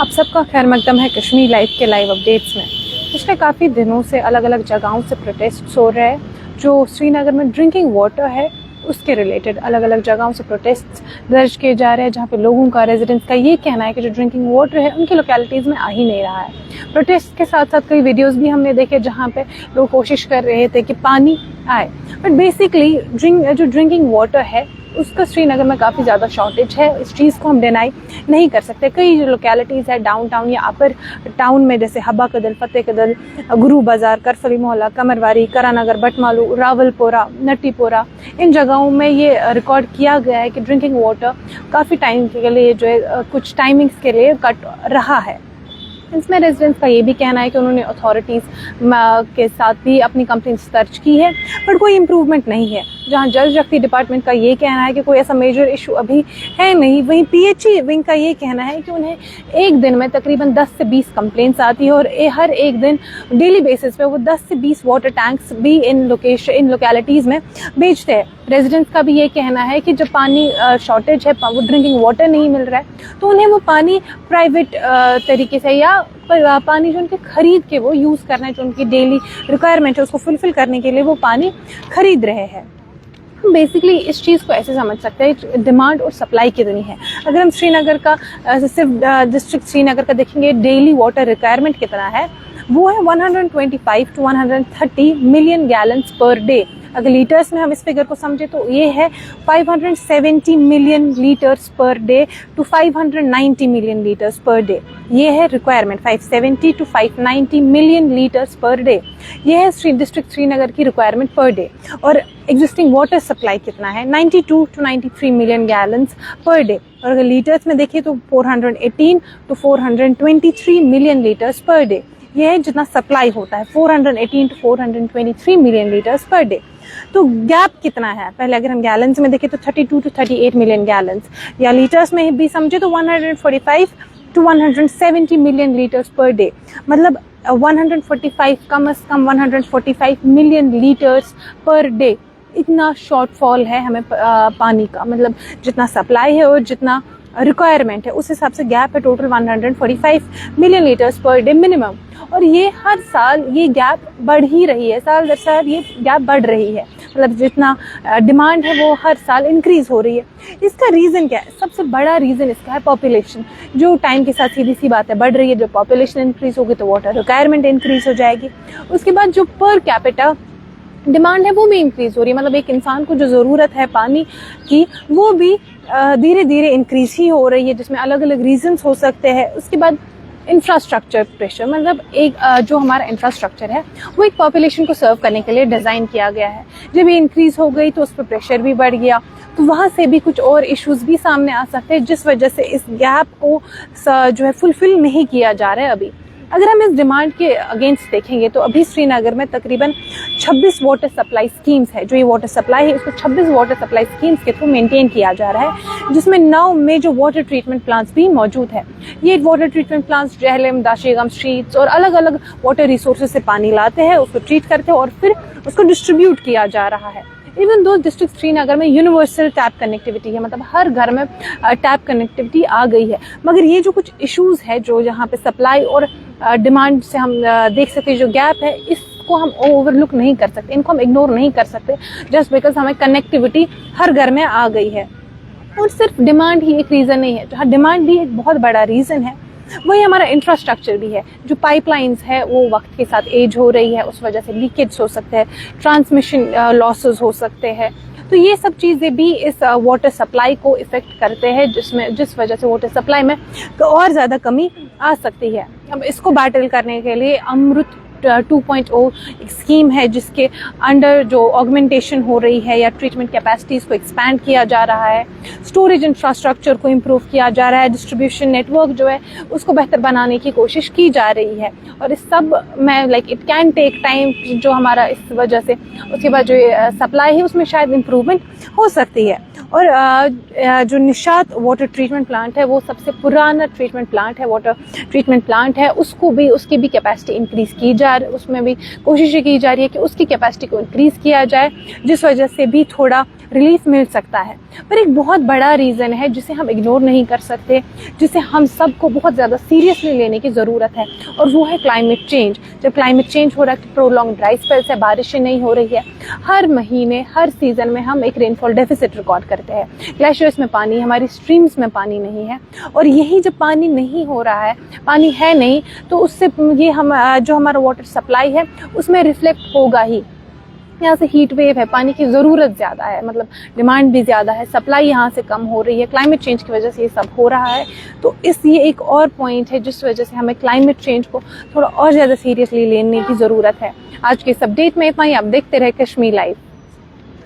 आप सबका खैर मकदम है कश्मीर लाइव के लाइव अपडेट्स में। पिछले काफ़ी दिनों से अलग अलग जगहों से प्रोटेस्ट हो रहे हैं। जो श्रीनगर में ड्रिंकिंग वाटर है उसके रिलेटेड अलग अलग जगहों से प्रोटेस्ट दर्ज किए जा रहे हैं, जहाँ पे लोगों का रेजिडेंट्स का ये कहना है कि जो ड्रिंकिंग वाटर है उनकी लोकेलिटीज़ में आ ही नहीं रहा है। प्रोटेस्ट के साथ साथ कई वीडियोस भी हमने देखे जहाँ पे लोग कोशिश कर रहे थे कि पानी आए, बट बेसिकली जो ड्रिंकिंग वाटर है उसका श्रीनगर में काफ़ी ज़्यादा शॉर्टेज है। इस चीज़ को हम डिनाई नहीं कर सकते। कई जो लोकेलिटीज़ है डाउन टाउन या अपर टाउन में, जैसे हब्बा कदल, फतेह कदल, गुरु बाज़ार, करफली मोहल्ला, कमरवारी, करानगर, बटमालू, रावलपोरा, नट्टीपोरा, इन जगहों में ये रिकॉर्ड किया गया है कि ड्रिंकिंग वाटर काफ़ी टाइम के लिए जो है कुछ टाइमिंग्स के लिए कट रहा है। इसमें रेजिडेंट्स का ये भी कहना है कि उन्होंने अथॉरिटीज़ के साथ भी अपनी कंप्लेंट्स दर्ज की है, पर कोई इम्प्रूवमेंट नहीं है। जहां जल शक्ति डिपार्टमेंट का ये कहना है कि कोई ऐसा मेजर इशू अभी है नहीं, वहीं पीएचई विंग का ये कहना है कि उन्हें एक दिन में तकरीबन 10 से 20 कंप्लेंट्स आती है और हर एक दिन डेली बेसिस पे वो 10 से 20 वाटर टैंक्स भी इन लोकेलिटीज़ में भेजते हैं। रेजिडेंट्स का भी ये कहना है कि जब पानी शॉर्टेज है, वो ड्रिंकिंग वाटर नहीं मिल रहा है, तो उन्हें वो पानी प्राइवेट तरीके से या पानी जो उनके खरीद के वो यूज़ करना है, जो उनकी डेली रिक्वायरमेंट है उसको फुलफिल करने के लिए वो पानी खरीद रहे हैं। हम बेसिकली इस चीज़ को ऐसे समझ सकते हैं, डिमांड और सप्लाई कितनी है। अगर हम श्रीनगर का सिर्फ डिस्ट्रिक्ट श्रीनगर का देखेंगे, डेली वाटर रिक्वायरमेंट कितना है, वो है 125 to 130 million gallons per day. अगर लीटर्स में हम इस फिगर को समझे तो ये है 570 million litres per day to 590 million litres per day. ये है requirement, 570 to 590 million litres per day. ये है डिस्ट्रिक्ट श्रीनगर की रिक्वायरमेंट पर डे। और एग्जिस्टिंग वाटर सप्लाई कितना है, 92 to 93 million gallons per day. और अगर लीटर्स में देखिए तो 418 to 423 million litres per day. ये है जितना सप्लाई होता है, 418 to 423 million litres per day. तो गैप कितना है, पहले अगर हम गैलन्स में देखें तो 32 to 38 मिलियन गैलन्स, या लीटर्स में भी समझे तो 145 to 170 million litres per day. मतलब 145 कम से कम 145 मिलियन लीटर्स पर डे। इतना शॉर्टफॉल है हमें पानी का, मतलब जितना सप्लाई है और जितना रिक्वायरमेंट है उस हिसाब से गैप है total 145 million litres per day minimum. और ये हर साल ये गैप बढ़ ही रही है, साल दर साल ये गैप बढ़ रही है। मतलब जितना डिमांड है वो हर साल इंक्रीज हो रही है। इसका रीज़न क्या है? सबसे बड़ा रीज़न इसका है पॉपुलेशन, जो टाइम के साथ सीधी सी बात है बढ़ रही है। जब पॉपुलेशन इंक्रीज होगी तो वाटर रिक्वायरमेंट इंक्रीज हो जाएगी। उसके बाद जो पर कैपिटा डिमांड है वो भी इंक्रीज हो रही है। मतलब एक इंसान को जो ज़रूरत है पानी की वो भी धीरे धीरे इंक्रीज ही हो रही है, जिसमें अलग अलग रीजंस हो सकते हैं। उसके बाद इंफ्रास्ट्रक्चर प्रेशर, मतलब एक जो हमारा इंफ्रास्ट्रक्चर है वो एक पॉपुलेशन को सर्व करने के लिए डिज़ाइन किया गया है। जब ये इंक्रीज हो गई तो उस पर प्रेशर भी बढ़ गया, तो वहाँ से भी कुछ और इश्यूज भी सामने आ सकते हैं, जिस वजह से इस गैप को जो है फुलफिल नहीं किया जा रहा है अभी। अगर हम इस डिमांड के अगेंस्ट देखेंगे तो अभी श्रीनगर में तकरीबन 26 वाटर सप्लाई स्कीम्स है। जो ये वाटर सप्लाई है उसको 26 वाटर सप्लाई स्कीम्स के थ्रू मेंटेन किया जा रहा है, जिसमें 9 मेजर वाटर ट्रीटमेंट प्लांट्स भी मौजूद है। ये water treatment plants Jhelum, Dachigam, streets और अलग अलग वाटर रिसोर्सेज से पानी लाते हैं, उसको ट्रीट करते हैं और फिर उसको डिस्ट्रीब्यूट किया जा रहा है। इवन दो डिस्ट्रिक्ट श्रीनगर में यूनिवर्सल टैप कनेक्टिविटी है, मतलब हर घर में टैप कनेक्टिविटी आ गई है। मगर ये जो कुछ इश्यूज है जो यहाँ पे सप्लाई और डिमांड से हम देख सकते हैं, जो गैप है इसको हम ओवरलुक नहीं कर सकते, इनको हम इग्नोर नहीं कर सकते जस्ट बिकॉज हमें कनेक्टिविटी हर घर में आ गई है। और सिर्फ डिमांड ही एक रीज़न नहीं है, जहाँ डिमांड भी एक बहुत बड़ा रीज़न है वही हमारा इंफ्रास्ट्रक्चर भी है। जो पाइपलाइंस है वो वक्त के साथ एज हो रही है, उस वजह से लीकेज हो सकते हैं, ट्रांसमिशन लॉसेस हो सकते हैं। तो ये सब चीज़ें भी इस वाटर सप्लाई को इफ़ेक्ट करते हैं, जिस वजह से वाटर सप्लाई में और ज़्यादा कमी आ सकती है। अब इसको बैटल करने के लिए अमृत 2.0 एक स्कीम है, जिसके अंडर जो ऑगमेंटेशन हो रही है या ट्रीटमेंट कैपेसिटीज़ को एक्सपैंड किया जा रहा है, स्टोरेज इंफ्रास्ट्रक्चर को इम्प्रूव किया जा रहा है, डिस्ट्रीब्यूशन नेटवर्क जो है उसको बेहतर बनाने की कोशिश की जा रही है। और इस सब में इट कैन टेक टाइम, जो हमारा इस वजह से उसके बाद जो सप्लाई है उसमें शायद इम्प्रूवमेंट हो सकती है। और जो निशात वाटर ट्रीटमेंट प्लांट है वो सबसे पुराना ट्रीटमेंट प्लांट है, वाटर ट्रीटमेंट प्लांट है, उसकी भी कैपेसिटी इंक्रीज़ की जा उसमें भी कोशिशें की जा रही है कि उसकी कैपेसिटी को इंक्रीज़ किया जाए, जिस वजह से भी थोड़ा रिलीफ मिल सकता है। पर एक बहुत बड़ा रीज़न है जिसे हम इग्नोर नहीं कर सकते, जिसे हम सबको बहुत ज़्यादा सीरियसली लेने की ज़रूरत है, और वो है क्लाइमेट चेंज। जब क्लाइमेट चेंज हो रहा है, प्रोलॉन्ग ड्राई स्पेल्स है, बारिशें नहीं हो रही है, हर महीने हर सीज़न में हम एक रेनफॉल डेफिसिट रिकॉर्ड करते हैं। ग्लेशियर्स में पानी, हमारी स्ट्रीम्स में पानी नहीं है, और यही जब पानी नहीं हो रहा है, पानी है नहीं, तो उससे ये हम जो हमारा वाटर सप्लाई है उसमें रिफ्लेक्ट होगा ही। यहाँ से हीट वेव है, पानी की ज़रूरत ज़्यादा है, मतलब डिमांड भी ज़्यादा है, सप्लाई यहाँ से कम हो रही है, क्लाइमेट चेंज की वजह से ये सब हो रहा है। तो ये एक और पॉइंट है जिस वजह से हमें क्लाइमेट चेंज को थोड़ा और ज़्यादा सीरियसली लेने की ज़रूरत है। आज के इस अपडेट में इतना ही। आप देखते रहे कश्मीर लाइव।